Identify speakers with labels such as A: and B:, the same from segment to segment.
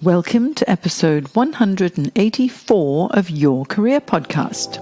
A: Welcome to episode 184 of Your Career Podcast.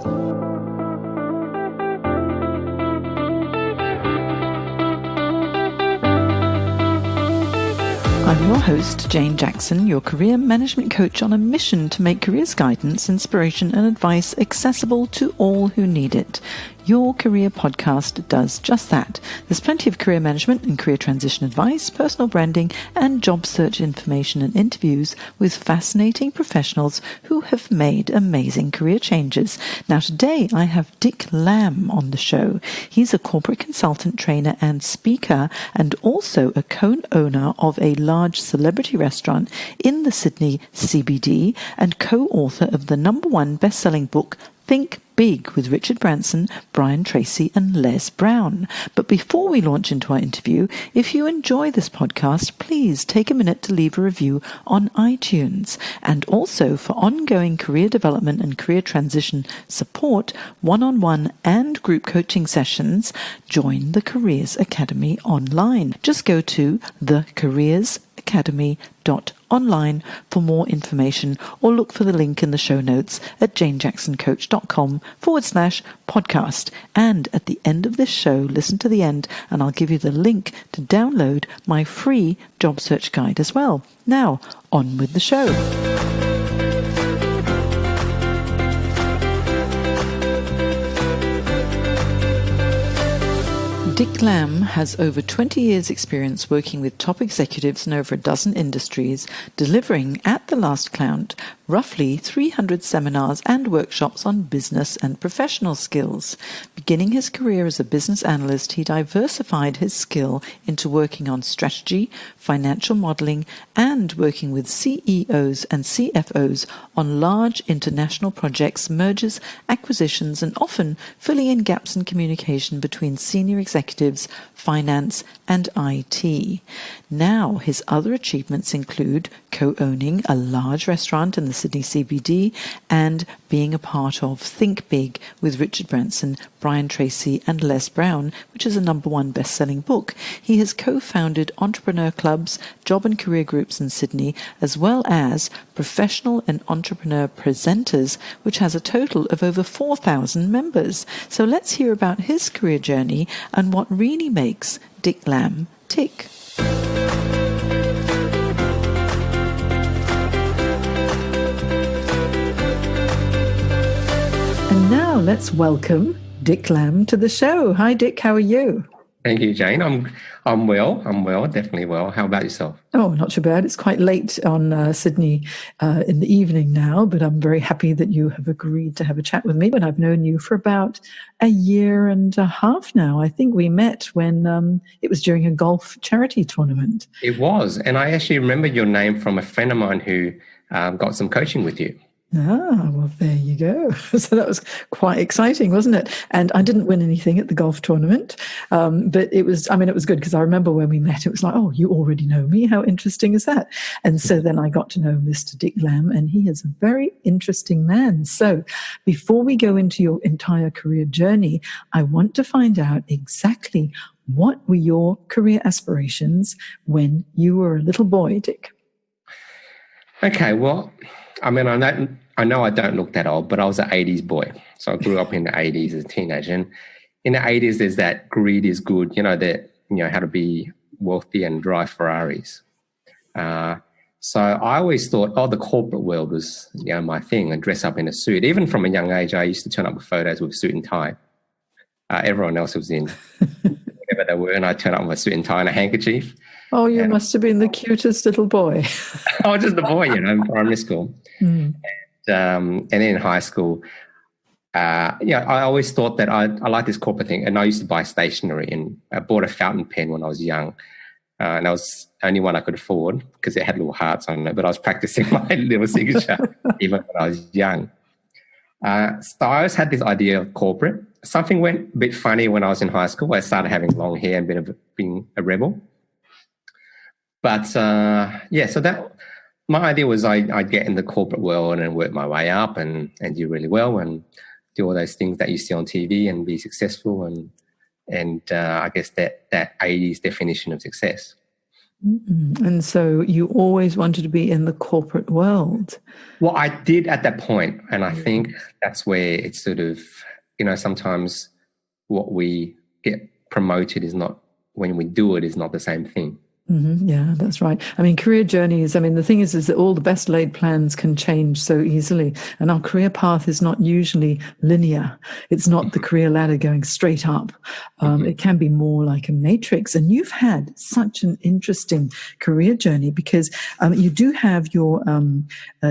A: I'm your host, Jane Jackson, your career management coach on a mission to make careers guidance, inspiration, and advice accessible to all who need it. Your Career Podcast does just that. There's plenty of career management and career transition advice, personal branding, and job search information and interviews with fascinating professionals who have made amazing career changes. Now, today I have Dick Lamb on the show. He's a corporate consultant, trainer, and speaker, and also a co-owner of a large celebrity restaurant in the Sydney CBD and co-author of the #1 best-selling book, Think Big, with Richard Branson, Brian Tracy, and Les Brown. But before we launch into our interview, if you enjoy this podcast, please take a minute to leave a review on iTunes. And also, for ongoing career development and career transition support, one-on-one and group coaching sessions, join the Careers Academy online. Just go to thecareersacademy.online for more information, or look for the link in the show notes at janejacksoncoach.com/podcast. And at the end of this show, listen to the end and I'll give you the link to download my free job search guide as well. Now, on with the show. Dick Lamb has over 20 years' experience working with top executives in over a dozen industries, delivering, at the last count, roughly 300 seminars and workshops on business and professional skills. Beginning his career as a business analyst, he diversified his skill into working on strategy, financial modeling, and working with CEOs and CFOs on large international projects, mergers, acquisitions, and often filling in gaps in communication between senior executives, finance, and IT. Now, his other achievements include co-owning a large restaurant in the Sydney CBD and being a part of Think Big with Richard Branson, Brian Tracy, and Les Brown, which is a #1 best-selling book. He has co-founded entrepreneur clubs, job and career groups in Sydney, as well as Professional and Entrepreneur Presenters, which has a total of over 4,000 members. So let's hear about his career journey and what really makes Dick Lamb tick. And now let's welcome Dick Lamb to the show. Hi, Dick. How are you?
B: Thank you, Jane. I'm well. Definitely well. How about yourself?
A: Oh, not too bad. It's quite late on Sydney in the evening now, but I'm very happy that you have agreed to have a chat with me. But I've known you for about a year and a half now. I think we met when it was during a golf charity tournament.
B: It was. And I actually remember your name from a friend of mine who got some coaching with you.
A: Ah, well, there you go. So that was quite exciting, wasn't it? And I didn't win anything at the golf tournament, but it was good because I remember when we met, it was like, oh, you already know me. How interesting is that? And so then I got to know Mr. Dick Lamb, and he is a very interesting man. So before we go into your entire career journey, I want to find out exactly what were your career aspirations when you were a little boy, Dick?
B: Okay, well, I know I don't look that old, but I was an 80s boy. So I grew up in the 80s as a teenager. And in the 80s, there's that greed is good, how to be wealthy and drive Ferraris. So I always thought, the corporate world was, my thing, and dress up in a suit. Even from a young age, I used to turn up with photos with a suit and tie. Everyone else was in whatever they were, and I'd turn up with a suit and tie and a handkerchief.
A: Oh, you must have been the cutest little boy.
B: I was just the boy, in primary school.
A: Mm.
B: And then in high school, I always thought that I like this corporate thing. And I used to buy stationery, and I bought a fountain pen when I was young. And that was the only one I could afford because it had little hearts on it. But I was practicing my little signature even when I was young. So I always had this idea of corporate. Something went a bit funny when I was in high school. I started having long hair and being a rebel. But, so that my idea was I'd get in the corporate world and work my way up and do really well and do all those things that you see on TV and be successful and I guess that 80s definition of success.
A: And so you always wanted to be in the corporate world.
B: Well, I did at that point, and I think that's where it's sort of, sometimes what we get promoted is not, when we do it, is not the same thing.
A: Yeah, that's right. I mean, career journeys, the thing is that all the best laid plans can change so easily. And our career path is not usually linear. It's not the career ladder going straight up. It can be more like a matrix. And you've had such an interesting career journey because you do have your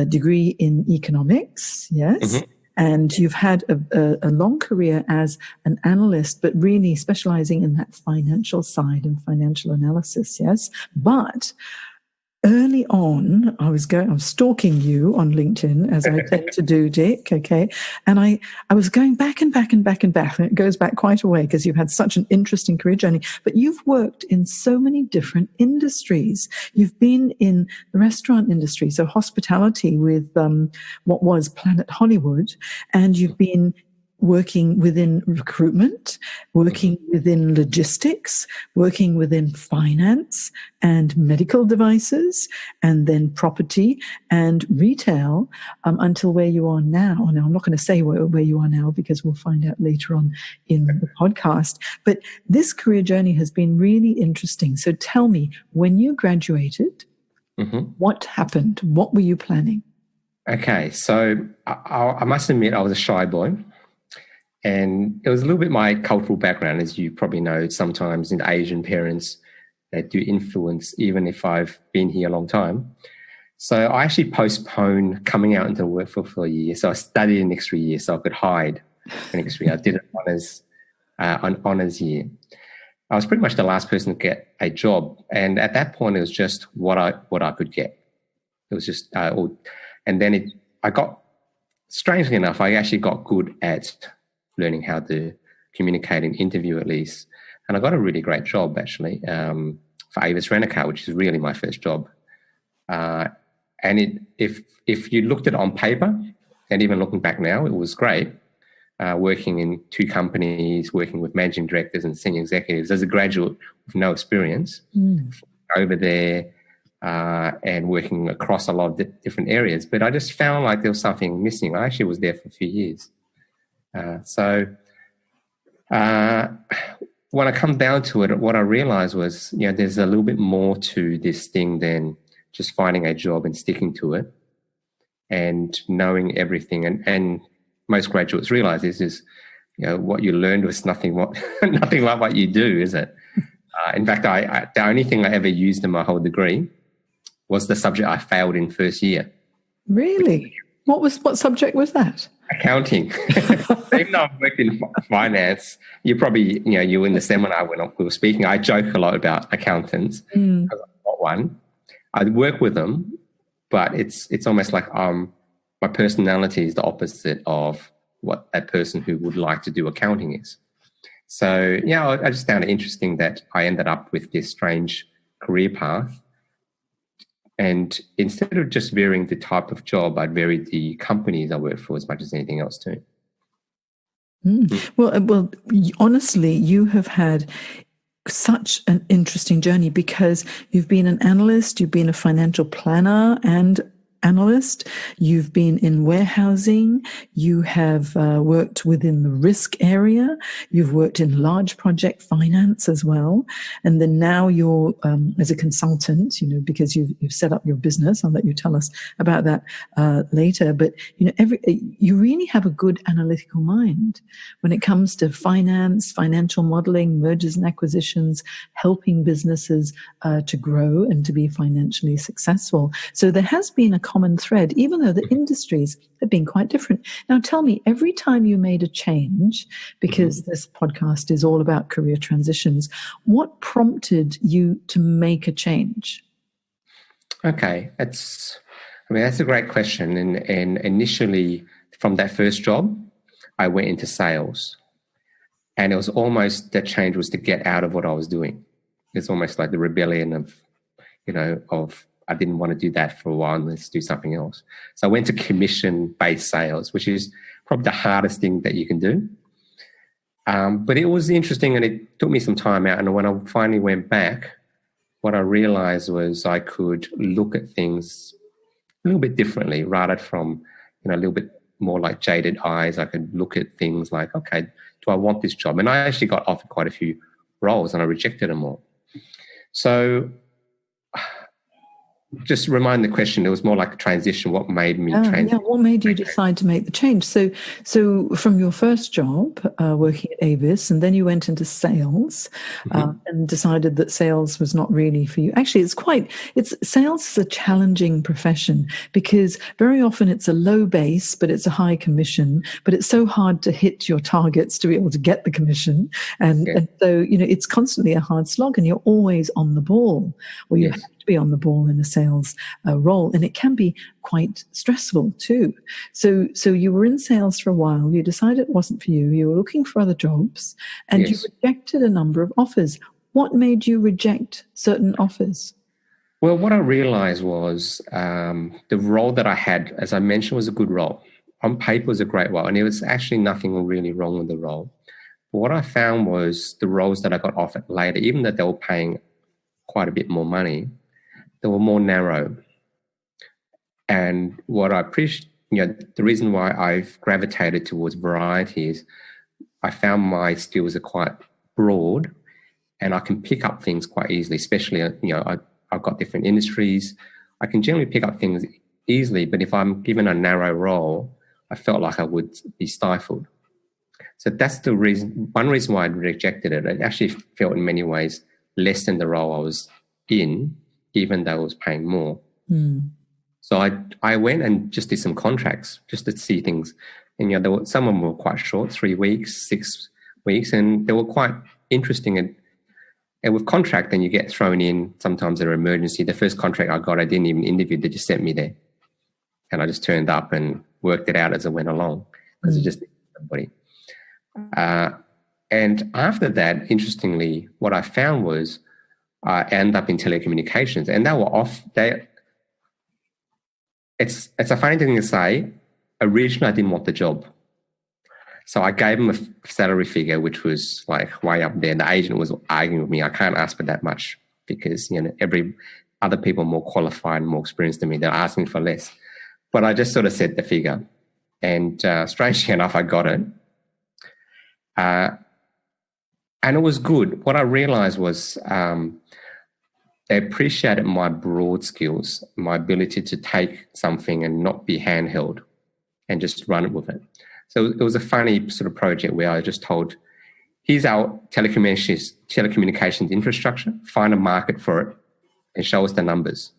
A: degree in economics, yes? And you've had a long career as an analyst, but really specializing in that financial side and financial analysis, yes? But early on, I was stalking you on LinkedIn, as I tend to do, Dick, okay? And I was going back and back and back and back, and it goes back quite a way because you've had such an interesting career journey. But you've worked in so many different industries. You've been in the restaurant industry, so hospitality with what was Planet Hollywood, and you've been working within recruitment, working within logistics, working within finance and medical devices, and then property and retail, until where you are now. Now, I'm not going to say where you are now because we'll find out later on in the podcast. But this career journey has been really interesting. So tell me, when you graduated, what happened? What were you planning?
B: Okay, so I must admit I was a shy boy. And it was a little bit my cultural background, as you probably know. Sometimes in Asian parents, they do influence, even if I've been here a long time. So I actually postponed coming out into the workforce for a year. So I studied an extra year so I could hide an extra year. I did an honours year. I was pretty much the last person to get a job. And at that point, it was just what I could get. It was just, and then strangely enough, I actually got good at learning how to communicate and interview at least. And I got a really great job actually for Avis Rent-A-Car, which is really my first job. And if you looked at it on paper, and even looking back now, it was great. Working in 2 companies, working with managing directors and senior executives as a graduate with no experience over there and working across a lot of different areas. But I just found like there was something missing. I actually was there for a few years. So when I come down to it, what I realized was, there's a little bit more to this thing than just finding a job and sticking to it and knowing everything. And most graduates realize this is, what you learned was nothing like what you do, is it? In fact, the only thing I ever used in my whole degree was the subject I failed in first year.
A: Really? What subject was that?
B: Accounting. Even though I've worked in finance, you probably, you were in the seminar when we were speaking. I joke a lot about accountants because I've got one. I work with them, but it's almost like my personality is the opposite of what a person who would like to do accounting is. So, I just found it interesting that I ended up with this strange career path. And instead of just varying the type of job, I'd vary the companies I work for as much as anything else too.
A: Well, honestly, you have had such an interesting journey because you've been an analyst, you've been a financial planner and analyst, you've been in warehousing, you have worked within the risk area, you've worked in large project finance as well, and then now you're as a consultant, because you've set up your business. I'll let you tell us about that later. But you really have a good analytical mind when it comes to finance, financial modeling, mergers and acquisitions, helping businesses to grow and to be financially successful. So there has been a common thread, even though the industries have been quite different. Now, tell me, every time you made a change, because this podcast is all about career transitions, what prompted you to make a change?
B: Okay, that's a great question. And initially, from that first job, I went into sales, and it was almost that change was to get out of what I was doing. It's almost like the rebellion of I didn't want to do that for a while, and let's do something else. So I went to commission-based sales, which is probably the hardest thing that you can do. But it was interesting, and it took me some time out. And when I finally went back, what I realized was I could look at things a little bit differently rather from, a little bit more like jaded eyes. I could look at things like, okay, do I want this job? And I actually got offered quite a few roles and I rejected them all. So just remind the question, it was more like a transition. What made me transition?
A: What made you decide to make the change? So from your first job, working at Avis, and then you went into sales, and decided that sales was not really for you. Actually, sales is a challenging profession because very often it's a low base, but it's a high commission, but it's so hard to hit your targets to be able to get the commission. And so, it's constantly a hard slog and you're always on the ball, or you have to be on the ball in a sales role, and it can be quite stressful too. So you were in sales for a while, you decided it wasn't for you, you were looking for other jobs, and you rejected a number of offers. What made you reject certain offers?
B: Well, what I realized was the role that I had, as I mentioned, was a good role. On paper, it was a great role, and there was actually nothing really wrong with the role. But what I found was the roles that I got offered later, even though they were paying quite a bit more money, they were more narrow. And what I appreciate, the reason why I've gravitated towards variety is I found my skills are quite broad and I can pick up things quite easily, especially, I've got different industries. I can generally pick up things easily, but if I'm given a narrow role, I felt like I would be stifled. So that's the reason, one reason why I rejected it. It actually felt in many ways less than the role I was in, even though I was paying more. So I went and just did some contracts just to see things. And, some of them were quite short, 3 weeks, 6 weeks, and they were quite interesting. And with contract, then you get thrown in. Sometimes they're emergency. The first contract I got, I didn't even interview. They just sent me there. And I just turned up and worked it out as I went along because it just needed somebody. And after that, interestingly, what I found was I ended up in telecommunications, and they were off. It's a funny thing to say. Originally, I didn't want the job, so I gave them a salary figure which was like way up there. The agent was arguing with me. I can't ask for that much because every other people more qualified and more experienced than me, they're asking for less. But I just sort of said the figure, and strangely enough, I got it. And it was good. What I realized was they appreciated my broad skills, my ability to take something and not be handheld and just run it with it. So it was a funny sort of project where I just told, here's our telecommunications infrastructure, find a market for it and show us the numbers.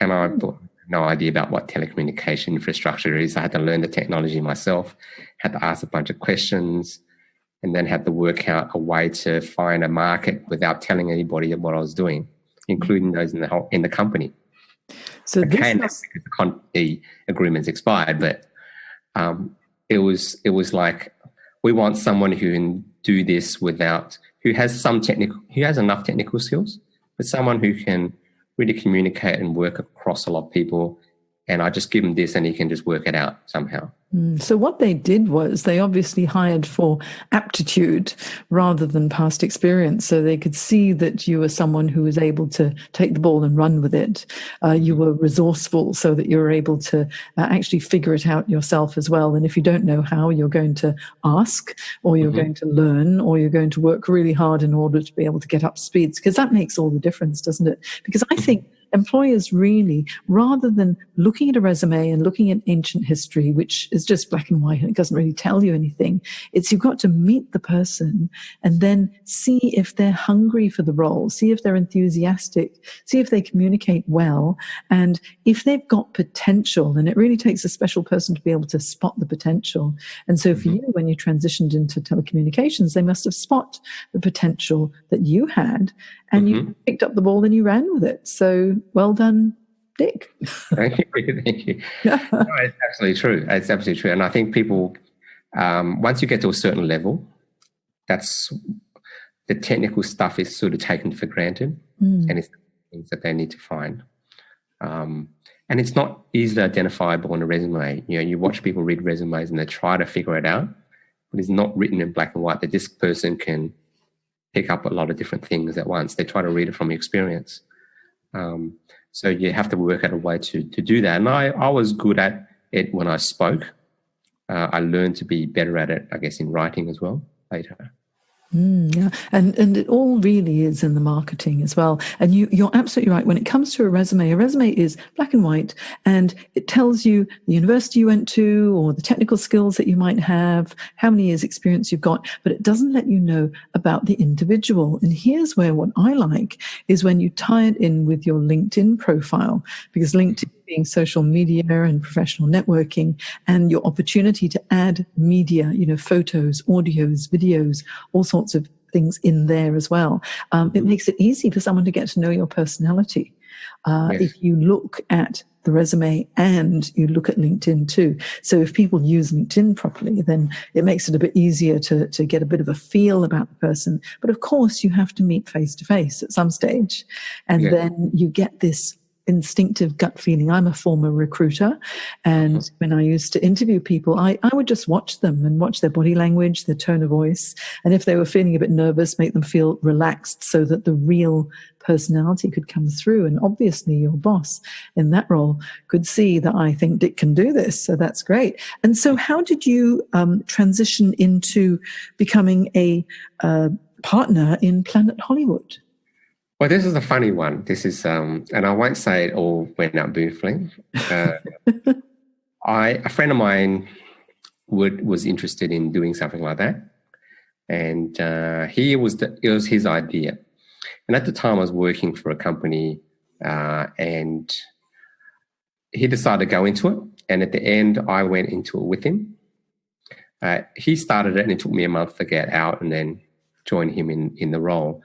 B: And I thought, no idea about what telecommunication infrastructure is. I had to learn the technology myself, had to ask a bunch of questions, and then had to work out a way to find a market without telling anybody what I was doing, including those in the company. So because the agreement's expired, but it was like, we want someone who can do this who has enough technical skills, but someone who can really communicate and work across a lot of people. And I just give him this and he can just work it out somehow.
A: So what they did was they obviously hired for aptitude rather than past experience. So they could see that you were someone who was able to take the ball and run with it. You were resourceful so that you were able to actually figure it out yourself as well. And if you don't know how, you're going to ask, or you're going to learn, or you're going to work really hard in order to be able to get up to speed, because that makes all the difference, doesn't it? Because I think employers really, rather than looking at a resume and looking at ancient history, which is just black and white and it doesn't really tell you anything, it's you've got to meet the person and then see if they're hungry for the role, see if they're enthusiastic, see if they communicate well, and if they've got potential. And it really takes a special person to be able to spot the potential. And so for you, when you transitioned into telecommunications, they must have spot the potential that you had, and you picked up the ball and you ran with it. So well done, Dick.
B: Thank you. No, it's absolutely true. It's absolutely true. And I think people, once you get to a certain level, that's the technical stuff is sort of taken for granted, and it's things that they need to find. And it's not easily identifiable on a resume. You watch people read resumes and they try to figure it out, but it's not written in black and white that this person can pick up a lot of different things at once. They try to read it from experience. So you have to work out a way to do that. And I was good at it when I spoke. I learned to be better at it, I guess, in writing as well later.
A: Yeah, and it all really is in the marketing as well. And you're absolutely right. When it comes to a resume is black and white, and it tells you the university you went to or the technical skills that you might have, how many years experience you've got, but it doesn't let you know about the individual. And here's where what I like is when you tie it in with your LinkedIn profile, because LinkedIn being social media and professional networking, and your opportunity to add media, photos, audios, videos, all sorts of things in there as well. It makes it easy for someone to get to know your personality.
B: Yes.
A: If you look at the resume and you look at LinkedIn too. So if people use LinkedIn properly, then it makes it a bit easier to get a bit of a feel about the person. But of course, you have to meet face to face at some stage. And then you get this instinctive gut feeling. I'm a former recruiter, and when I used to interview people, I would just watch them and watch their body language, their tone of voice, and if they were feeling a bit nervous, make them feel relaxed so that the real personality could come through. And obviously your boss in that role could see that I think Dick can do this, so that's great. And so how did you transition into becoming a partner in Planet Hollywood?
B: Well, this is a funny one. This is, and I won't say it all went out beautifully. A friend of mine was interested in doing something like that, and it was his idea. And at the time, I was working for a company, and he decided to go into it. And at the end, I went into it with him. He started it, and it took me a month to get out and then join him in the role.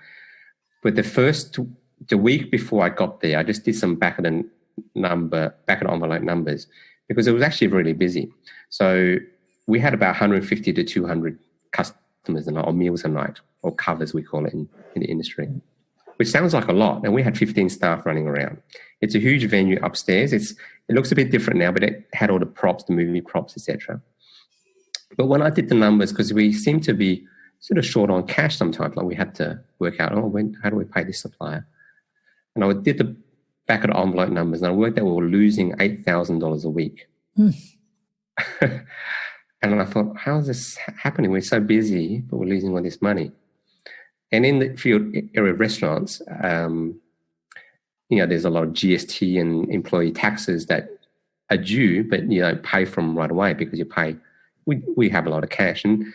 B: But the week before I got there, I just did some back of the envelope numbers, because it was actually really busy. So we had about 150 to 200 customers a night, or meals a night, or covers we call it in the industry, which sounds like a lot. And we had 15 staff running around. It's a huge venue upstairs. It looks a bit different now, but it had all the props, the movie props, etc. But when I did the numbers, because we seemed to be sort of short on cash sometimes, like we had to work out, how do we pay this supplier? And I did the back of the envelope numbers, and I worked out we were losing $8,000 a week. And I thought, how is this happening? We're so busy, but we're losing all this money. And in the field area of restaurants, there's a lot of GST and employee taxes that are due, but you don't pay from right away because we have a lot of cash. And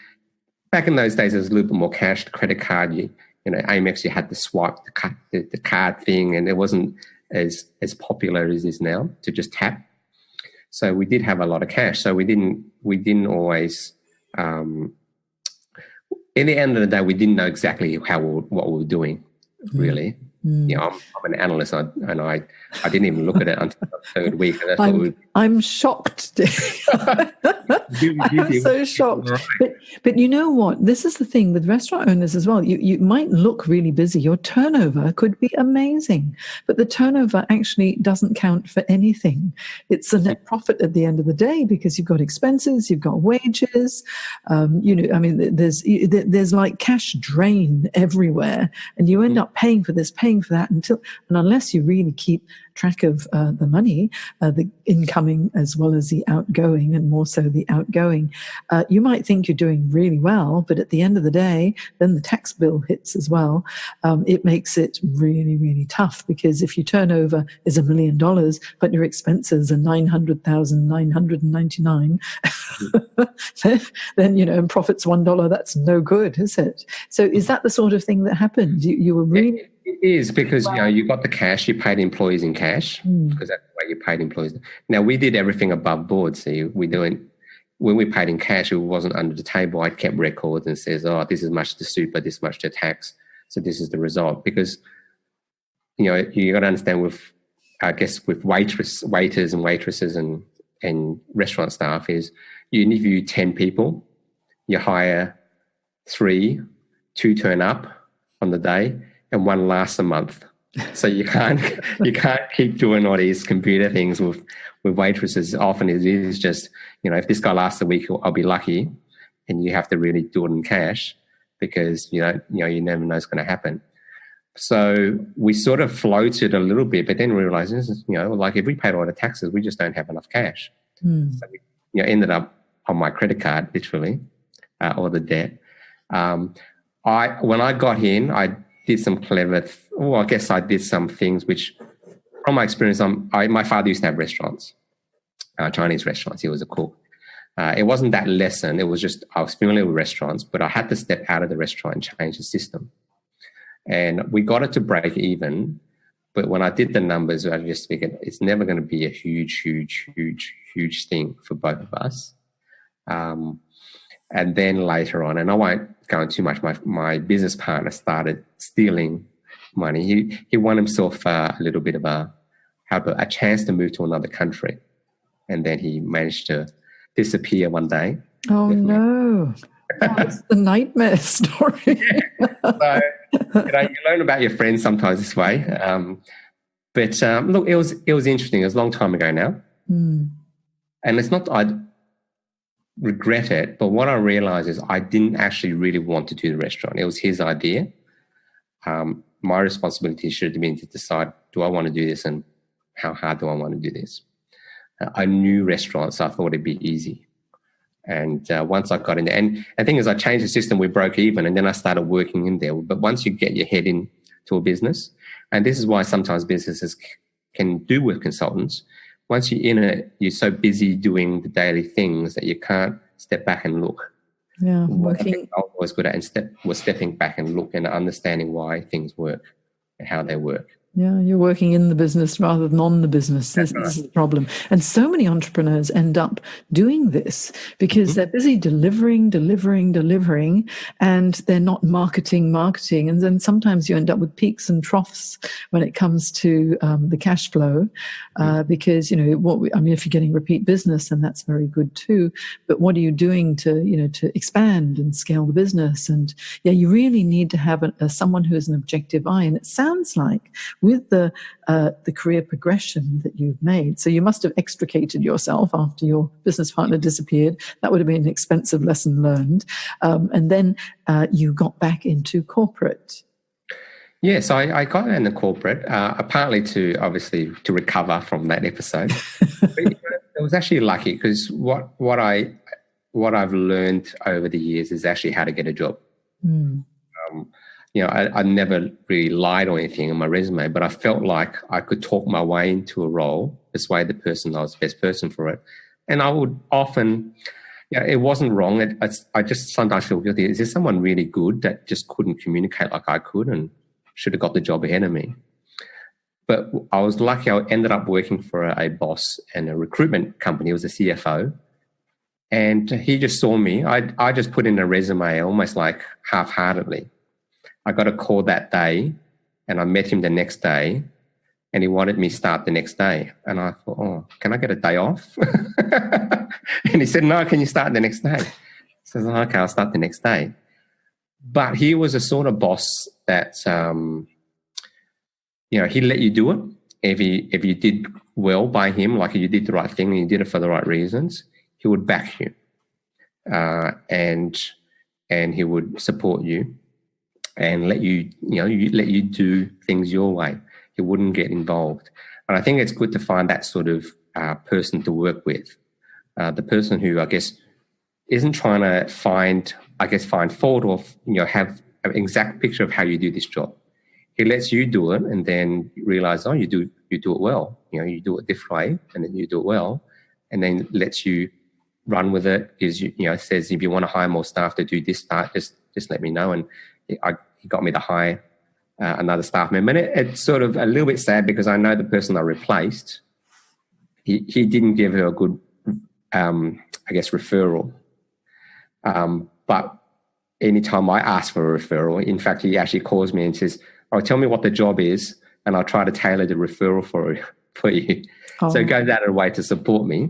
B: back in those days, there was a little bit more cash. The credit card, Amex, you had to swipe the card thing, and it wasn't as popular as it is now to just tap. So we did have a lot of cash. So we didn't always. In the end of the day, we didn't know exactly what we were doing, really. I'm an analyst, and I didn't even look at it until the third week. And
A: I'm shocked. I'm so shocked. Right. But you know what? This is the thing with restaurant owners as well. You might look really busy. Your turnover could be amazing, but the turnover actually doesn't count for anything. It's a net profit at the end of the day, because you've got expenses, you've got wages. There's like cash drain everywhere, and you end up paying for this, paying for that, and unless you really keep track of the money, the incoming as well as the outgoing, and more so the outgoing, you might think you're doing really well, but at the end of the day, then the tax bill hits as well. It makes it really, really tough, because if your turnover is $1 million, but your expenses are $900,999, then and profit's $1, that's no good, is it? So is that the sort of thing that happened? You were really...
B: It is, because you got the cash, you paid employees in cash, because that's the way you paid employees. Now, we did everything above board. So when we paid in cash, it wasn't under the table. I kept records and says, this is much to super, this much to tax, so this is the result. Because you got to understand, with waiters and waitresses and restaurant staff, is you interview 10 people, you hire 3, 2 turn up on the day, and 1 lasts a month. So you can't keep doing all these computer things with waitresses. Often it is just, if this guy lasts a week, I'll be lucky, and you have to really do it in cash. because you never know what's going to happen. So we sort of floated a little bit, but then realized, like if we paid all the taxes, we just don't have enough cash. So we ended up on my credit card, literally, all the debt. When I got in, I did some I guess I did some things which, from my experience, my father used to have restaurants, Chinese restaurants. He was a cook. It wasn't that lesson. It was just I was familiar with restaurants, but I had to step out of the restaurant and change the system. And we got it to break even. But when I did the numbers, I just figured it's never going to be a huge, huge, huge, huge thing for both of us. And then later on, and I won't go into too much, my business partner started stealing money. He won himself a little bit of a chance to move to another country. And then he managed to disappear one day.
A: Oh, no. That's the nightmare story.
B: Yeah. So, you learn about your friends sometimes this way. But look, it was interesting. It was a long time ago now. And it's not that I regret it, but what I realized is I didn't actually really want to do the restaurant. It was his idea. My responsibility should have been to decide, do I want to do this and how hard do I want to do this? I knew restaurants, so I thought it'd be easy. And once I got in there, and the thing is, I changed the system, we broke even, and then I started working in there. But once you get your head into a business, and this is why sometimes businesses can do with consultants, once you're in it, you're so busy doing the daily things that you can't step back and look.
A: Yeah,
B: what I think I was good at was stepping back and look and understanding why things work and how they work.
A: Yeah, you're working in the business rather than on the business. This is the problem. And so many entrepreneurs end up doing this because they're busy delivering, and they're not marketing. And then sometimes you end up with peaks and troughs when it comes to the cash flow because, if you're getting repeat business, then that's very good too. But what are you doing to expand and scale the business? And yeah, you really need to have someone who has an objective eye. And it sounds like with the career progression that you've made. So you must have extricated yourself after your business partner disappeared. That would have been an expensive lesson learned. And then you got back into corporate.
B: Yes, I got into corporate, partly to recover from that episode. But, it was actually lucky because what I've learned over the years is actually how to get a job. I never really lied or anything in my resume, but I felt like I could talk my way into a role, persuade the person I was the best person for it. And I would often, it wasn't wrong. I just sometimes feel guilty. Is there someone really good that just couldn't communicate like I could and should have got the job ahead of me? But I was lucky. I ended up working for a boss and a recruitment company. It was a CFO. And he just saw me. I just put in a resume almost like half-heartedly. I got a call that day and I met him the next day and he wanted me to start the next day. And I thought, can I get a day off? And he said, no, can you start the next day? So I said, okay, I'll start the next day. But he was a sort of boss that, he'd let you do it. If you did well by him, like if you did the right thing and you did it for the right reasons, he would back you and he would support you. And let you do things your way. He wouldn't get involved. And I think it's good to find that sort of person to work with. The person who, I guess, isn't trying to find fault or, have an exact picture of how you do this job. He lets you do it and then realize, you do it well. You do it a different way and then you do it well. And then lets you run with it. Gives you, says, if you want to hire more staff to do this, just let me know. And he got me to hire another staff member. And it's sort of a little bit sad because I know the person I replaced, he didn't give her a good, referral. But anytime I ask for a referral, in fact, he actually calls me and says, tell me what the job is and I'll try to tailor the referral for you. So he goes out of the way to support me.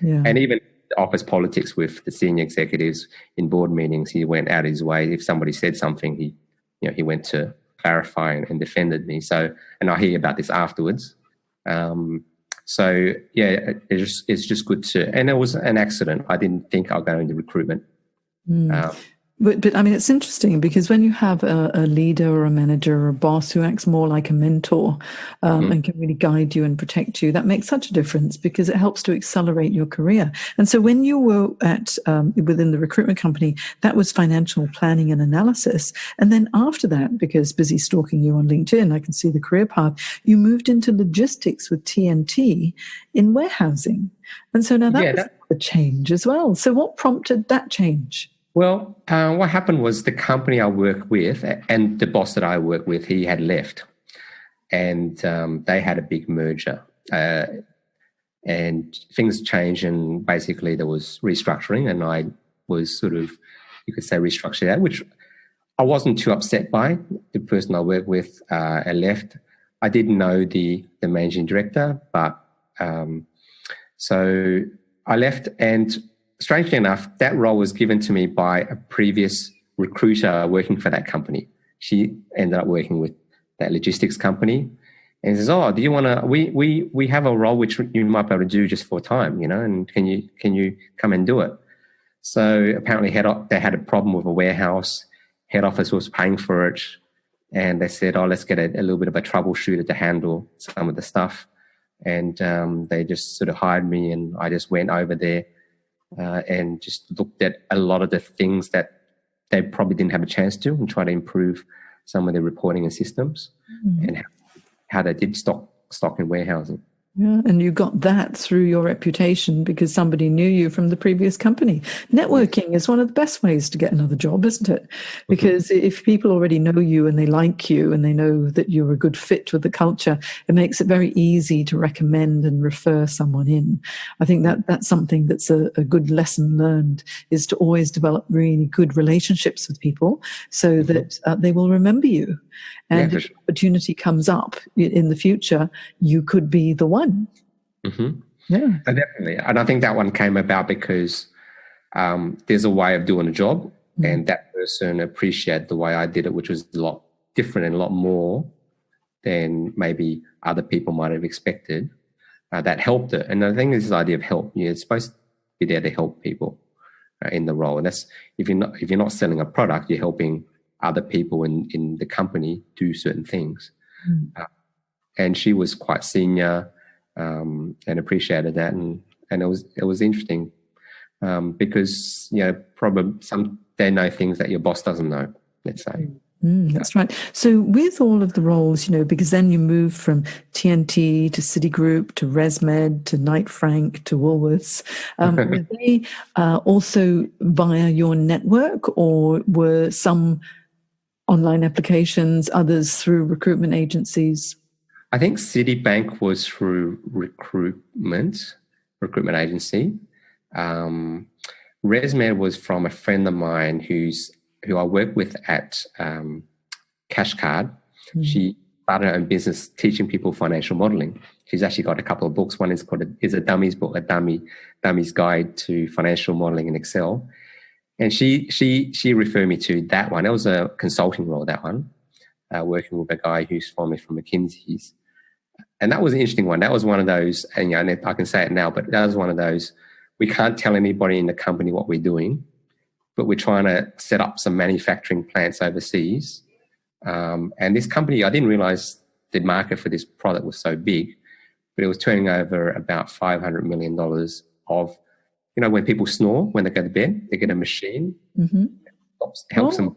B: Yeah. And even office politics with the senior executives in board meetings, he went out his way. If somebody said something, he went to clarify and defended me. So, and I hear about this afterwards. So yeah, it's just good to, and it was an accident. I didn't think I'll go into recruitment.
A: But I mean, it's interesting because when you have a leader or a manager or a boss who acts more like a mentor and can really guide you and protect you, that makes such a difference because it helps to accelerate your career. And so when you were at within the recruitment company, that was financial planning and analysis. And then after that, because busy stalking you on LinkedIn, I can see the career path, you moved into logistics with TNT in warehousing. And so now that was a change as well. So what prompted that change?
B: Well, what happened was the company I worked with and the boss that I worked with, he had left, and they had a big merger, and things changed, and basically there was restructuring, and I was sort of, you could say, restructured out, which I wasn't too upset by. The person I worked with left. I didn't know the managing director, but so I left, and strangely enough, that role was given to me by a previous recruiter working for that company. She ended up working with that logistics company and says, "Oh, do you want to, we have a role which you might be able to do just for a time, and can you come and do it?" So apparently they had a problem with a warehouse. Head office was paying for it. And they said, "Oh, let's get a little bit of a troubleshooter to handle some of the stuff." And they just sort of hired me, and I just went over there and just looked at a lot of the things that they probably didn't have a chance to, and try to improve some of their reporting and systems and how they did stock in warehousing.
A: Yeah, and you got that through your reputation because somebody knew you from the previous company. Networking is one of the best ways to get another job, isn't it? Because if people already know you and they like you and they know that you're a good fit with the culture, it makes it very easy to recommend and refer someone in. I think that's something that's a good lesson learned, is to always develop really good relationships with people so that they will remember you. And if opportunity comes up in the future, you could be the one.
B: Yeah, definitely. And I think that one came about because there's a way of doing a job, and that person appreciated the way I did it, which was a lot different and a lot more than maybe other people might have expected. That helped it. And I think this idea of help, you're supposed to be there to help people in the role. And that's, if you're not selling a product, you're helping other people in the company do certain things. And she was quite senior and appreciated that, and it was interesting because probably they know things that your boss doesn't know, let's say.
A: That's right. So with all of the roles, because then you moved from TNT to Citigroup to ResMed to Knight Frank to Woolworths. Were they also via your network, or were some online applications, others through recruitment agencies?
B: I think Citibank was through recruitment agency. ResMed was from a friend of mine who I worked with at Cashcard. She started her own business teaching people financial modeling. She's actually got a couple of books. One is called a Dummies book, a Dummy's Guide to Financial Modeling in Excel. And she referred me to that one. It was a consulting role, that one, working with a guy who's formerly from McKinsey's. And that was an interesting one. That was one of those, and I can say it now, but that was one of those, we can't tell anybody in the company what we're doing, but we're trying to set up some manufacturing plants overseas. And this company, I didn't realize the market for this product was so big, but it was turning over about $500 million of, when people snore, when they go to bed, they get a machine. Helps them.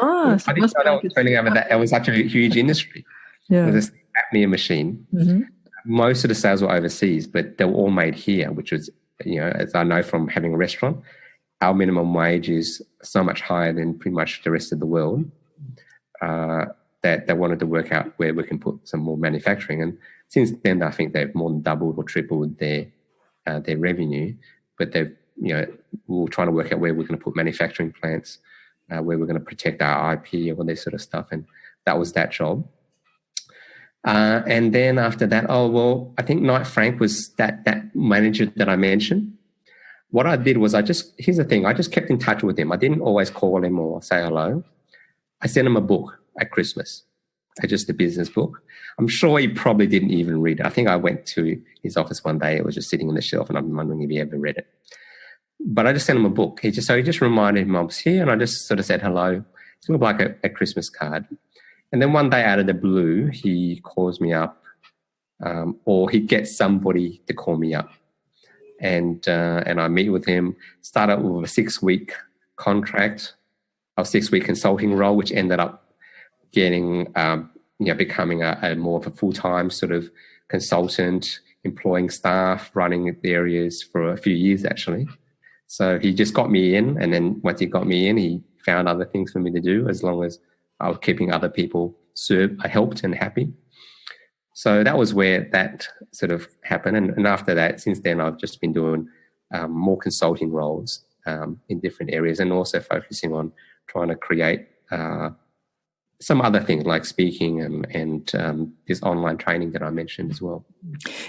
B: I didn't know that was turning over that. It was such a huge industry. It was a sleep apnea machine. Most of the sales were overseas, but they were all made here, which was, as I know from having a restaurant, our minimum wage is so much higher than pretty much the rest of the world that they wanted to work out where we can put some more manufacturing. And since then, I think they've more than doubled or tripled their revenue. But we were trying to work out where we're going to put manufacturing plants, where we're going to protect our IP, all this sort of stuff. And that was that job. And then after that, I think Knight Frank was that manager that I mentioned. What I did was here's the thing, I just kept in touch with him. I didn't always call him or say hello. I sent him a book at Christmas, just a business book. I'm sure he probably didn't even read it. I think I went to his office one day. It was just sitting on the shelf, and I'm wondering if he ever read it. But I just sent him a book. He just reminded him I was here, and I just sort of said hello. It's sort of like a Christmas card. And then one day out of the blue, he calls me up, or he gets somebody to call me up. And I meet with him, start out with a 6-week contract, a 6-week consulting role, which ended up getting, becoming a more of a full-time sort of consultant, employing staff, running areas for a few years, actually. So he just got me in, and then once he got me in, he found other things for me to do as long as I was keeping other people helped and happy. So that was where that sort of happened. And after that, since then, I've just been doing more consulting roles in different areas, and also focusing on trying to create some other things like speaking and this online training that I mentioned as well.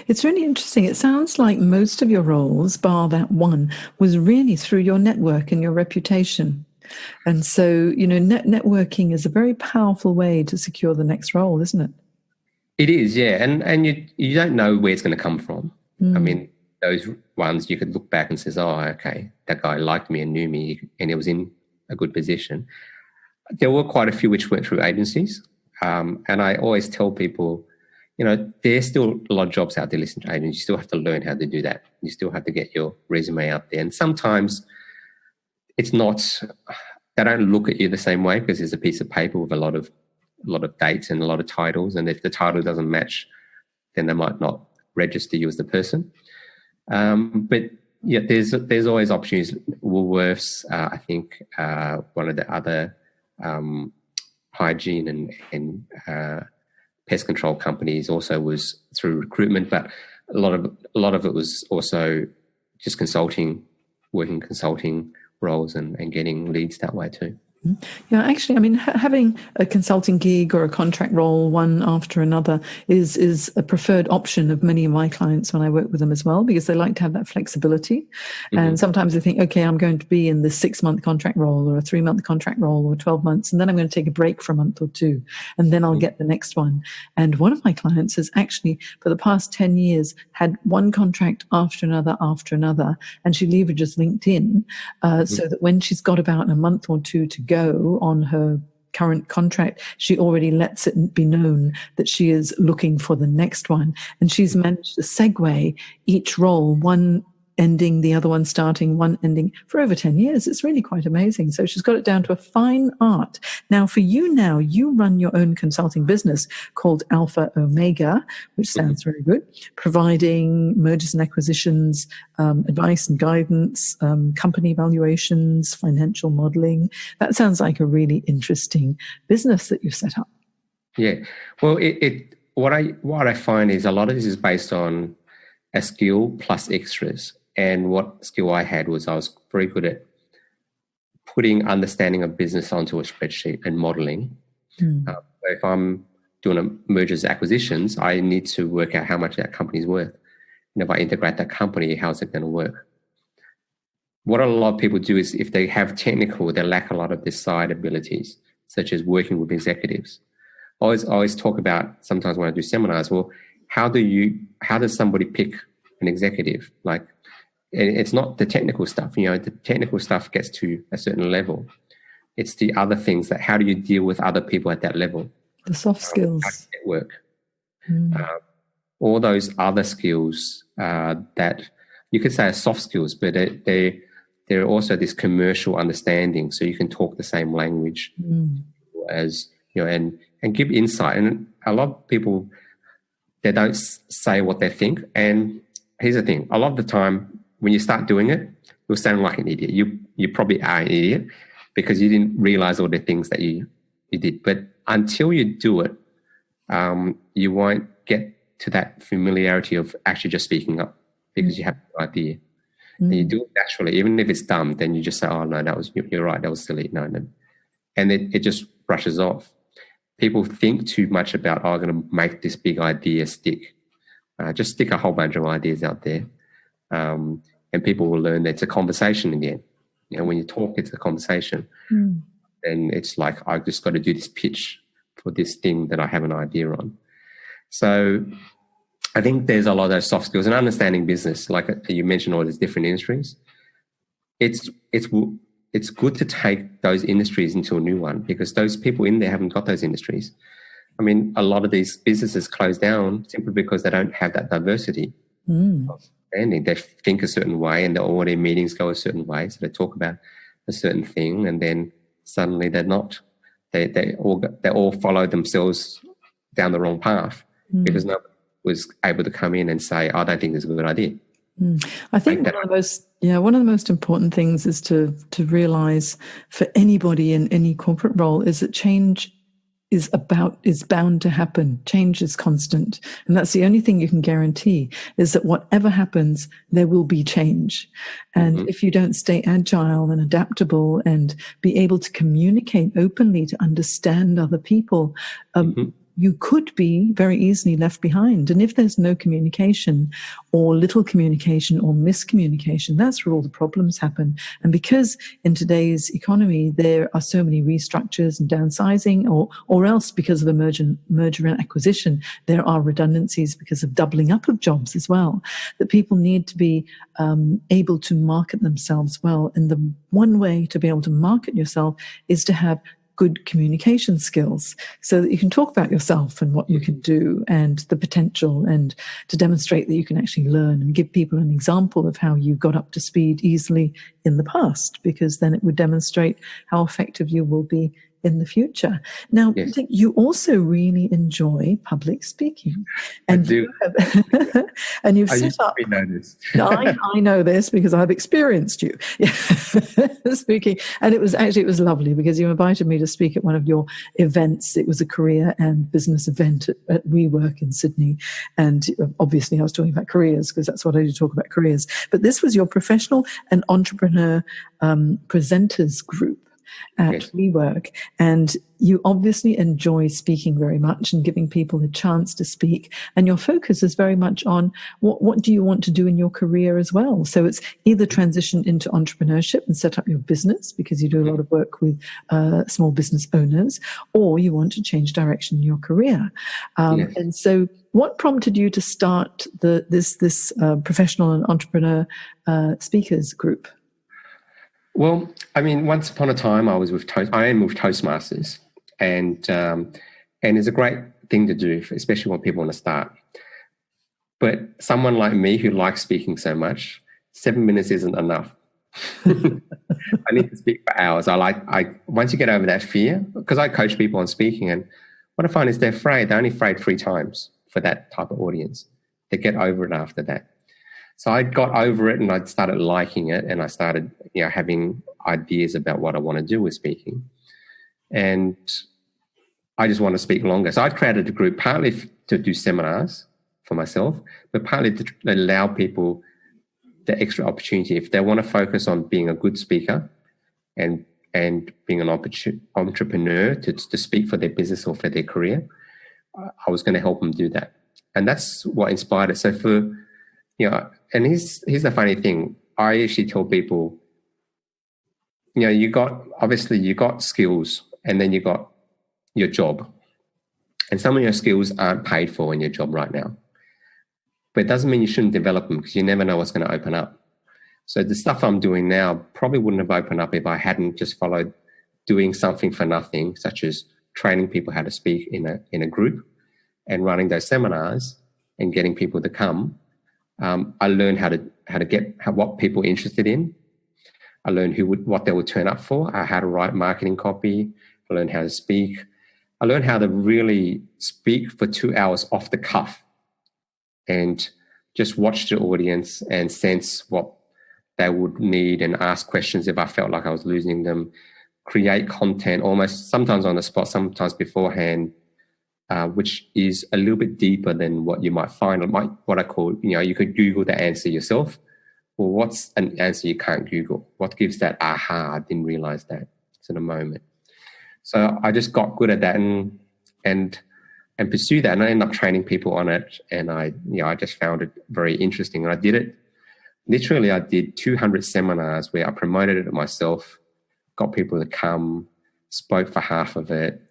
A: It's really interesting. It sounds like most of your roles, bar that one, was really through your network and your reputation. And so, networking is a very powerful way to secure the next role, isn't it?
B: It is, yeah. And you don't know where it's going to come from. I mean, those ones you could look back and says, oh, okay, that guy liked me and knew me and he was in a good position. There were quite a few which went through agencies. And I always tell people, there's still a lot of jobs out there listening to agents. You still have to learn how to do that. You still have to get your resume out there. And sometimes it's not, they don't look at you the same way because there's a piece of paper with a lot of dates and a lot of titles. And if the title doesn't match, then they might not register you as the person. But yeah, there's always opportunities. Woolworths, I think one of the other hygiene and pest control companies also was through recruitment, but a lot of it was also just working consulting roles and getting leads that way too.
A: Yeah, actually, I mean, having a consulting gig or a contract role, one after another, is a preferred option of many of my clients when I work with them as well, because they like to have that flexibility. Mm-hmm. And sometimes they think, okay, I'm going to be in this 6-month contract role or a 3-month contract role or 12 months, and then I'm going to take a break for a month or two, and then I'll get the next one. And one of my clients has actually, for the past 10 years, had one contract after another, and she leverages LinkedIn so that when she's got about a month or two to go on her current contract, she already lets it be known that she is looking for the next one. And she's managed to segue each role, one ending, the other one starting, one ending, for over 10 years. It's really quite amazing. So she's got it down to a fine art. Now, for you now, you run your own consulting business called Alpha Omega, which sounds very good, providing mergers and acquisitions, advice and guidance, company valuations, financial modeling. That sounds like a really interesting business that you've set up.
B: Yeah. Well, what I find is a lot of this is based on a skill plus extras. And what skill I had was I was very good at putting understanding of business onto a spreadsheet and modeling. So if I'm doing a mergers acquisitions, I need to work out how much that company's worth. And if I integrate that company, how's it going to work? What a lot of people do is if they have technical, they lack a lot of their side abilities, such as working with executives. I always talk about, sometimes when I do seminars, well, how does somebody pick an executive? Like, it's not the technical stuff. The technical stuff gets to a certain level. It's the other things that, how do you deal with other people at that level?
A: The soft skills.
B: How do you network? All those other skills that you could say are soft skills, but they're also this commercial understanding. So you can talk the same language as, and give insight. And a lot of people, they don't say what they think. And here's the thing. A lot of the time, when you start doing it, you'll sound like an idiot. You probably are an idiot because you didn't realize all the things that you did. But until you do it, you won't get to that familiarity of actually just speaking up because you have no idea. And you do it naturally. Even if it's dumb, then you just say, oh, no, you're right, that was silly. No. And it just brushes off. People think too much about, I'm going to make this big idea stick. Just stick a whole bunch of ideas out there. And people will learn that it's a conversation again. When you talk, it's a conversation. And it's like, I've just got to do this pitch for this thing that I have an idea on. So I think there's a lot of those soft skills and understanding business. Like you mentioned, all these different industries. it's good to take those industries into a new one, because those people in there haven't got those industries. I mean, a lot of these businesses close down simply because they don't have that diversity. And they think a certain way, and all their meetings go a certain way. So they talk about a certain thing, and then suddenly they're not. They all follow themselves down the wrong path because nobody was able to come in and say, "I don't think this is a good idea."
A: I think one of the most important things is to realize for anybody in any corporate role is that change is bound to happen. Change is constant. And that's the only thing you can guarantee, is that whatever happens, there will be change. And if you don't stay agile and adaptable and be able to communicate openly to understand other people, you could be very easily left behind. And if there's no communication or little communication or miscommunication, that's where all the problems happen. And because in today's economy, there are so many restructures and downsizing, or else because of a merger and acquisition, there are redundancies because of doubling up of jobs as well, that people need to be able to market themselves well. And the one way to be able to market yourself is to have good communication skills, so that you can talk about yourself and what you can do and the potential, and to demonstrate that you can actually learn and give people an example of how you got up to speed easily in the past, because then it would demonstrate how effective you will be in the future. Now, yes, you also really enjoy public speaking. And
B: I do.
A: And you've set up... I know this because I've experienced you speaking. And it was lovely, because you invited me to speak at one of your events. It was a career and business event at WeWork in Sydney. And obviously I was talking about careers, because that's what I do, talk about careers. But this was your professional and entrepreneur presenters group at WeWork, and you obviously enjoy speaking very much and giving people a chance to speak, and your focus is very much on what do you want to do in your career as well. So it's either transition into entrepreneurship and set up your business, because you do a lot of work with small business owners, or you want to change direction in your career. And so what prompted you to start this professional and entrepreneur speakers group?
B: Well, I mean, once upon a time, I am with Toastmasters, and it's a great thing to do, especially when people want to start. But someone like me who likes speaking so much, 7 minutes isn't enough. I need to speak for hours. Once you get over that fear, because I coach people on speaking, and what I find is they're afraid. They're only afraid 3 times for that type of audience. They get over it after that. So I got over it, and I started liking it, and I started, having ideas about what I want to do with speaking. And I just want to speak longer. So I created a group partly to do seminars for myself, but partly to allow people the extra opportunity. If they want to focus on being a good speaker and being an entrepreneur to speak for their business or for their career, I was going to help them do that. And that's what inspired it. So and here's the funny thing. I actually tell people, you got skills, and then you got your job. And some of your skills aren't paid for in your job right now. But it doesn't mean you shouldn't develop them, because you never know what's going to open up. So the stuff I'm doing now probably wouldn't have opened up if I hadn't just followed doing something for nothing, such as training people how to speak in a group and running those seminars and getting people to come. I learned how to get what people are interested in. I learned what they would turn up for. How to write marketing copy. I learned how to speak. I learned how to really speak for 2 hours off the cuff and just watch the audience and sense what they would need and ask questions if I felt like I was losing them. Create content almost sometimes on the spot, sometimes beforehand, which is a little bit deeper than what you might find. What I call, you could Google the answer yourself. Well, what's an answer you can't Google? What gives that aha? I didn't realize that. It's in a moment. So I just got good at that and pursue that. And I ended up training people on it. And I just found it very interesting. And I did it. Literally, I did 200 seminars where I promoted it myself, got people to come, spoke for half of it,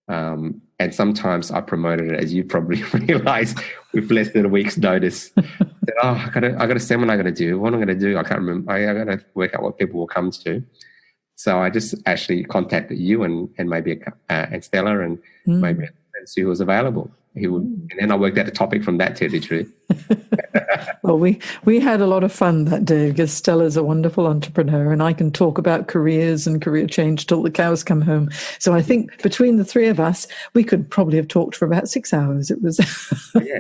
B: And sometimes I promoted it, as you probably realize, with less than a week's notice. That, I got a seminar I got to do. What am I going to do? I can't remember. I got to work out what people will come to. So I just actually contacted you and maybe and Stella and maybe Sue who was available. And then I worked out a topic from that, to tell you the truth.
A: Well, we had a lot of fun that day because Stella's a wonderful entrepreneur and I can talk about careers and career change till the cows come home. So I think between the three of us, we could probably have talked for about 6 hours. It was...
B: Yeah.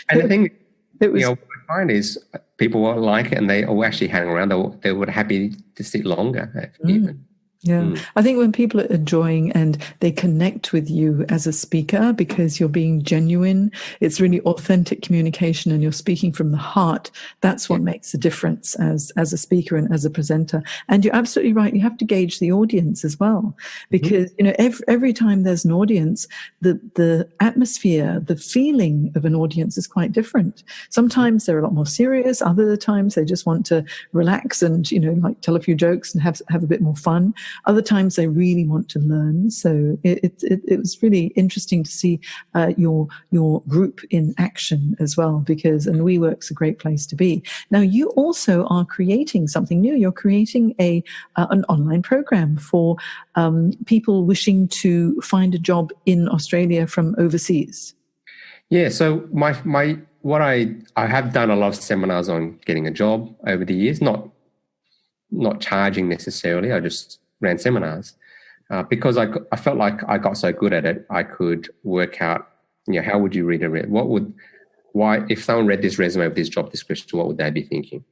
B: And the thing, what I find is people will like it and they will actually hang around. They were happy to sit longer even.
A: Yeah, I think when people are enjoying and they connect with you as a speaker because you're being genuine, it's really authentic communication and you're speaking from the heart. That's what makes a difference as a speaker and as a presenter. And you're absolutely right. You have to gauge the audience as well, because every time there's an audience, the atmosphere, the feeling of an audience is quite different. Sometimes they're a lot more serious. Other times they just want to relax and like tell a few jokes and have a bit more fun. Other times they really want to learn. So it was really interesting to see your group in action as well, and WeWork's a great place to be. Now you also are creating something new. You're creating an online program for people wishing to find a job in Australia from overseas. Yeah.
B: So what I have done a lot of seminars on getting a job over the years, not charging necessarily. I just ran seminars because I felt like I got so good at it. I could work out, how would you read if someone read this resume with this job description, what would they be thinking?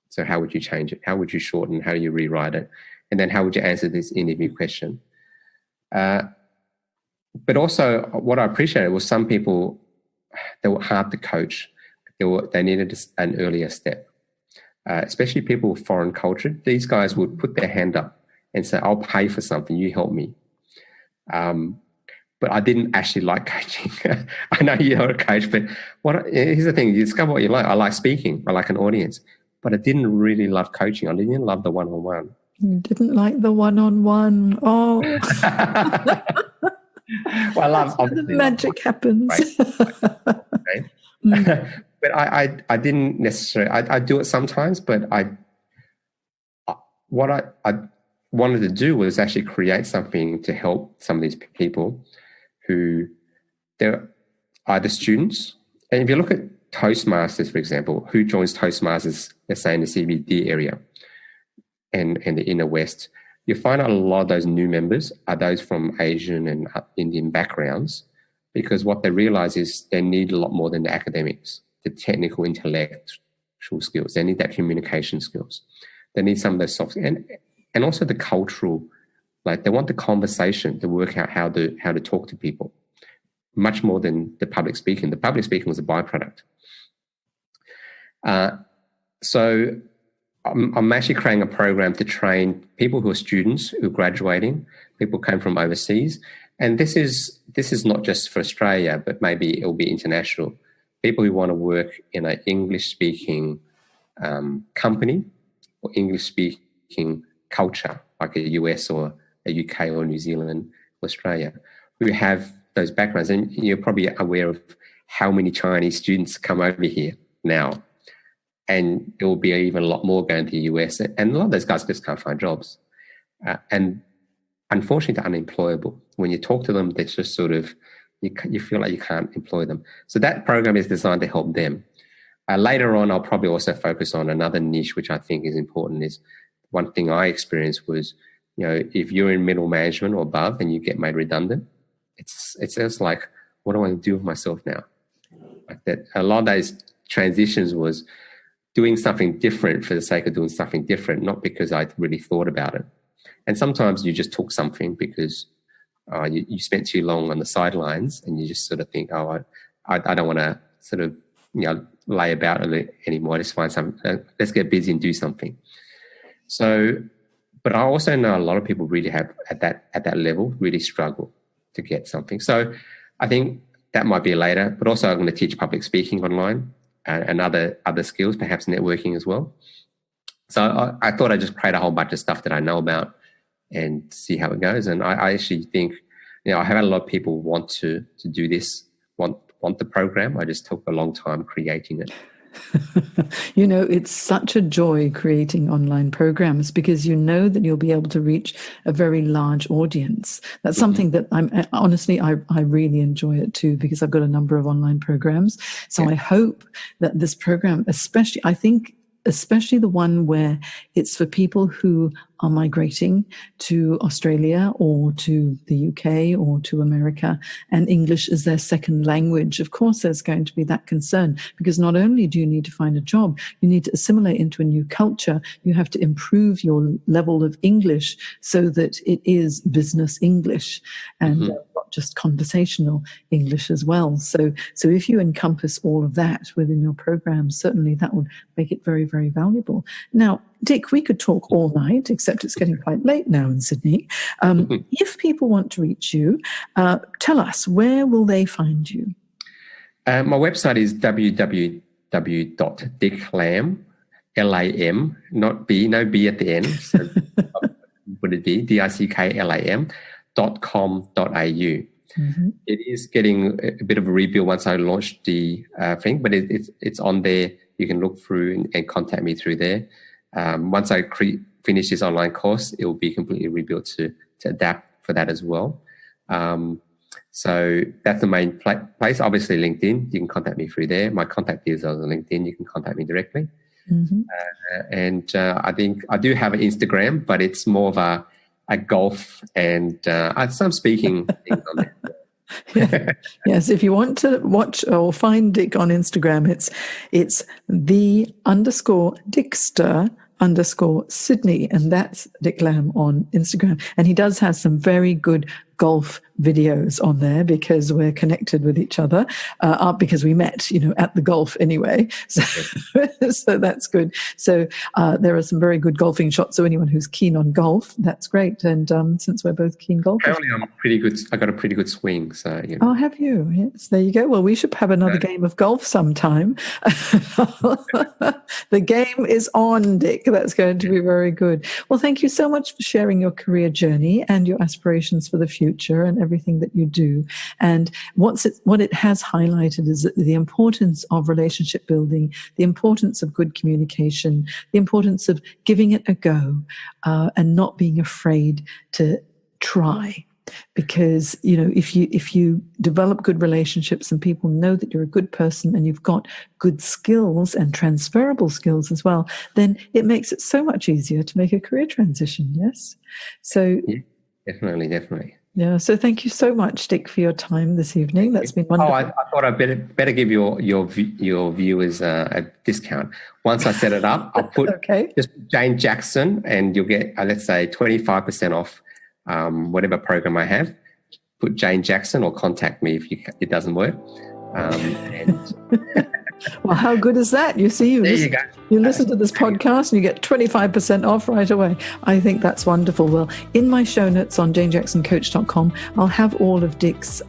B: So how would you change it? How would you shorten? How do you rewrite it? And then how would you answer this interview question? But also what I appreciated was some people, they were hard to coach. They needed an earlier step, especially people with foreign culture. These guys would put their hand up and say, I'll pay for something, you help me. But I didn't actually like coaching. I know you're a coach, but here's the thing, you discover what you like. I like speaking, I like an audience, but I didn't really love coaching. I didn't love the one-on-one.
A: You didn't like the one-on-one. Oh.
B: Well, I love...
A: The magic happens.
B: Right? But I didn't necessarily... I do it sometimes, but what I wanted to do was actually create something to help some of these people who they're either students. And if you look at Toastmasters, for example, who joins Toastmasters, let's say in the CBD area and the inner West, you find out a lot of those new members are those from Asian and Indian backgrounds, because what they realize is they need a lot more than the academics, the technical, intellectual skills. They need that communication skills. They need some of those soft and also the cultural, like they want the conversation to work out how to talk to people, much more than the public speaking. The public speaking was a byproduct. So I'm actually creating a program to train people who are students, who are graduating, people who came from overseas. And this is not just for Australia, but maybe it'll be international. People who want to work in an English-speaking company or English-speaking culture, like a US or a UK or New Zealand, Australia, who have those backgrounds. And you're probably aware of how many Chinese students come over here now. And there will be even a lot more going to the US. And a lot of those guys just can't find jobs. And unfortunately, they're unemployable. When you talk to them, it's just sort of, you feel like you can't employ them. So that program is designed to help them. Later on, I'll probably also focus on another niche, which I think is important. Is one thing I experienced was, if you're in middle management or above and you get made redundant, it's just like, what do I do with myself now? Like that, a lot of those transitions was doing something different for the sake of doing something different, not because I really thought about it. And sometimes you just took something because you spent too long on the sidelines and you just sort of think, I don't want to sort of, lay about it anymore. I just find something, let's get busy and do something. So, but I also know a lot of people really have at that level really struggle to get something. So I think that might be later, but also I'm going to teach public speaking online and other skills, perhaps networking as well. So I thought I'd just create a whole bunch of stuff that I know about and see how it goes. And I actually think, I have had a lot of people want to do this, want the program. I just took a long time creating it.
A: It's such a joy creating online programs because you know that you'll be able to reach a very large audience. That's something that I really enjoy it too, because I've got a number of online programs. So I hope that this program, especially the one where it's for people who are migrating to Australia or to the UK or to America, and English is their second language. Of course, there's going to be that concern, because not only do you need to find a job, you need to assimilate into a new culture. You have to improve your level of English so that it is business English and not just conversational English as well. So if you encompass all of that within your program, certainly that would make it very, very valuable. Now, Dick, we could talk all night, except it's getting quite late now in Sydney. If people want to reach you, tell us, where will they find you?
B: My website is www.dicklam, Lam, not B, no B at the end. So would it be dicklam.com.au. It is getting a bit of a rebuild once I launched the thing, but it's on there. You can look through and contact me through there. Once I finish this online course, it will be completely rebuilt to adapt for that as well. So that's the main place. Obviously, LinkedIn, you can contact me through there. My contact details on LinkedIn, you can contact me directly. And I think I do have an Instagram, but it's more of a golf and some speaking things on there.
A: Yes, if you want to watch or find Dick on Instagram, it's _Dickster_Sydney, and that's Dick Lam on Instagram. And he does have some very good golf videos on there because we're connected with each other, because we met, at the golf anyway. So, so that's good. So there are some very good golfing shots. So anyone who's keen on golf, that's great. And since we're both keen golfers.
B: Apparently I'm pretty good. I got a pretty good swing. So,
A: Oh, have you? Yes, there you go. Well, we should have another game of golf sometime. The game is on, Dick. That's going to be very good. Well, thank you so much for sharing your career journey and your aspirations for the future and everything that you do. And what it has highlighted is the importance of relationship building, the importance of good communication, the importance of giving it a go, and not being afraid to try. Because, if you develop good relationships and people know that you're a good person and you've got good skills and transferable skills as well, then it makes it so much easier to make a career transition. Yes. So
B: yeah, definitely.
A: Yeah. So thank you so much, Dick, for your time this evening. That's been wonderful.
B: I thought I'd better give your viewers a discount. Once I set it up, I'll put just Jane Jackson, and you'll get let's say 25% off whatever program I have. Put Jane Jackson or contact me if it doesn't work.
A: Well, how good is that? You see, you listen to this podcast and you get 25% off right away. I think that's wonderful. Well, in my show notes on janejacksoncoach.com, I'll have all of Dick's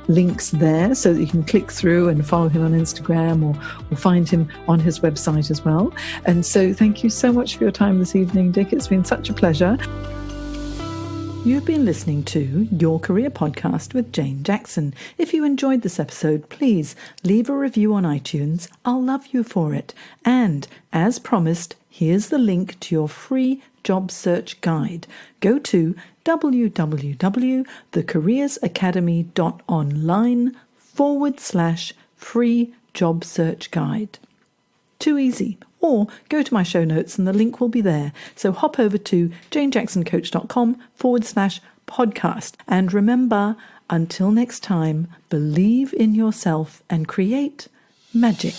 A: links there so that you can click through and follow him on Instagram or find him on his website as well. And so thank you so much for your time this evening, Dick. It's been such a pleasure. You've been listening to Your Career Podcast with Jane Jackson. If you enjoyed this episode, please leave a review on iTunes. I'll love you for it. And as promised, here's the link to your free job search guide. Go to www.thecareersacademy.online/free job search guide. Too easy. Or go to my show notes and the link will be there. So hop over to janejacksoncoach.com/podcast. And remember, until next time, believe in yourself and create magic.